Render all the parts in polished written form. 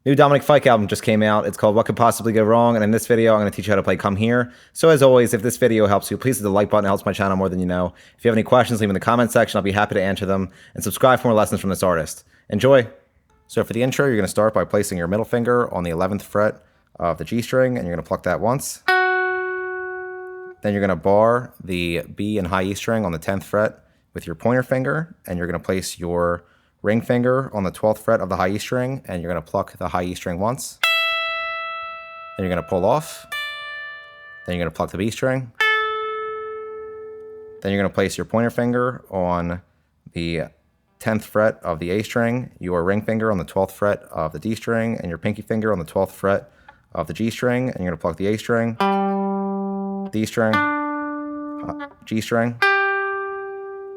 New Dominic Fike album just came out. It's called What Could Possibly Go Wrong, and in this video, I'm going to teach you how to play Come Here. So as always, if this video helps you, please hit the like button. It helps my channel more than you know. If you have any questions, leave them in the comment section. I'll be happy to answer them. And subscribe for more lessons from this artist. Enjoy! So for the intro, you're going to start by placing your middle finger on the 11th fret of the G string, and you're going to pluck that once. Then you're going to bar the B and high E string on the 10th fret with your pointer finger, and you're going to place your ring finger on the 12th fret of the high E string, and you're going to pluck the high E string once. Then you're going to pull off. Then you're going to pluck the B string. Then you're going to place your pointer finger on the 10th fret of the A string, your ring finger on the 12th fret of the D string, and your pinky finger on the 12th fret of the G string, and you're going to pluck the A string, D string, G string.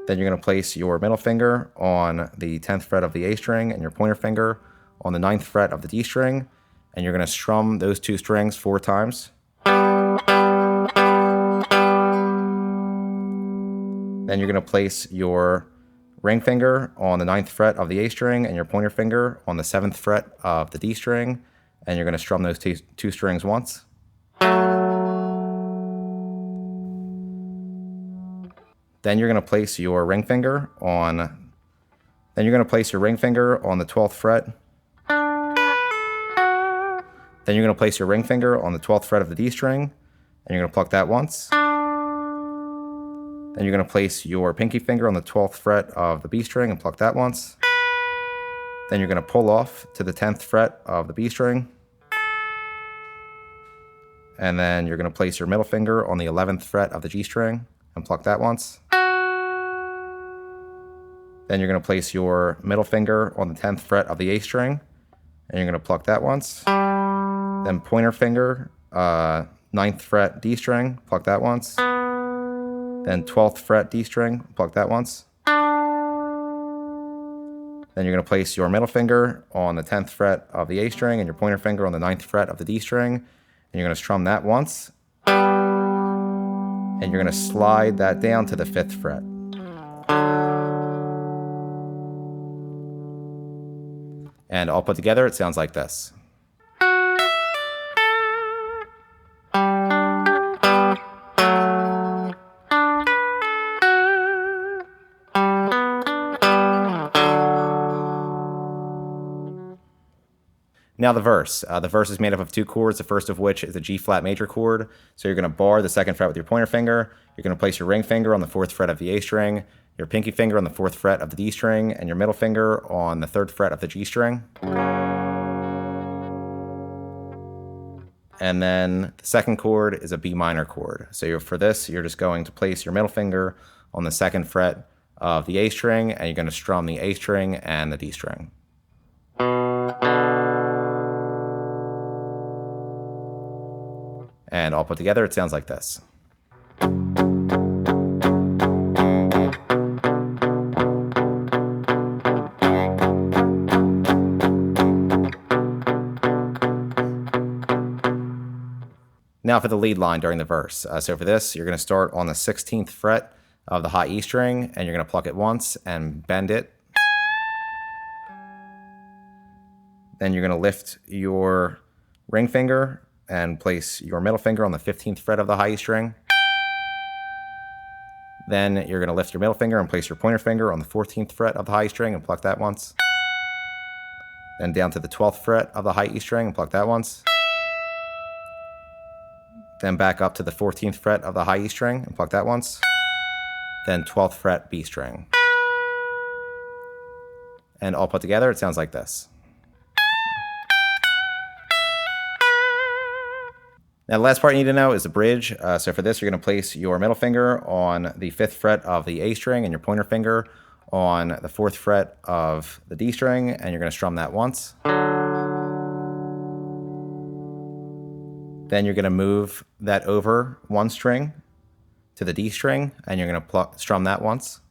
Then you're going to place your middle finger on the 10th fret of the A string and your pointer finger on the 9th fret of the D string, and you're going to strum those two strings 4 times. Then you're going to place your ring finger on the 9th fret of the A string and your pointer finger on the 7th fret of the D string, and you're going to strum those two strings once. Then you're going to place your ring finger on the 12th fret. Then you're going to place your ring finger on the 12th fret of the D string, and you're going to pluck that once. Then you're going to place your pinky finger on the 12th fret of the B string and pluck that once. Then you're going to pull off to the 10th fret of the B string. And then you're going to place your middle finger on the 11th fret of the G string and pluck that once. Then you're going to place your middle finger on the 10th fret of the A string, and you're going to pluck that once. Then pointer finger, 9th fret D string, pluck that once. Then 12th fret D string, pluck that once. Then you're going to place your middle finger on the 10th fret of the A string and your pointer finger on the 9th fret of the D string, and you're going to strum that once. And you're going to slide that down to the 5th fret. And all put together, it sounds like this. Now the verse. The verse is made up of 2 chords, the first of which is a G flat major chord. So you're going to bar the 2nd fret with your pointer finger. You're going to place your ring finger on the 4th fret of the A string, your pinky finger on the 4th fret of the D string, and your middle finger on the 3rd fret of the G string. And then the 2nd chord is a B minor chord. So for this, you're just going to place your middle finger on the 2nd fret of the A string, and you're going to strum the A string and the D string. And all put together, it sounds like this. Now for the lead line during the verse. So for this, you're going to start on the 16th fret of the high E string, and you're going to pluck it once and bend it. Then you're going to lift your ring finger and place your middle finger on the 15th fret of the high E string. Then you're going to lift your middle finger and place your pointer finger on the 14th fret of the high E string and pluck that once. Then down to the 12th fret of the high E string and pluck that once. Then back up to the 14th fret of the high E string and pluck that once. Then 12th fret B string. And all put together, it sounds like this. Now the last part you need to know is the bridge. So for this, you're going to place your middle finger on the 5th fret of the A string and your pointer finger on the 4th fret of the D string, and you're going to strum that once. Then you're going to move that over 1 string to the D string, and you're going to strum that once.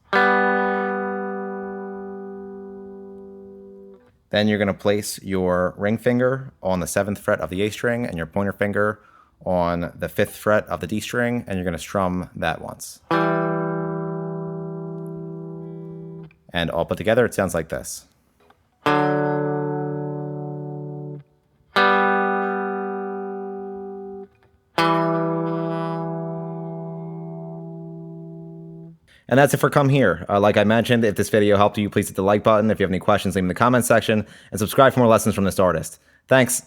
Then you're going to place your ring finger on the 7th fret of the A string and your pointer finger on the 5th fret of the D string, and you're going to strum that once. And all put together, it sounds like this. And that's it for Come Here. Like I mentioned, if this video helped you, please hit the like button. If you have any questions, leave them in the comments section, and subscribe for more lessons from this artist. Thanks.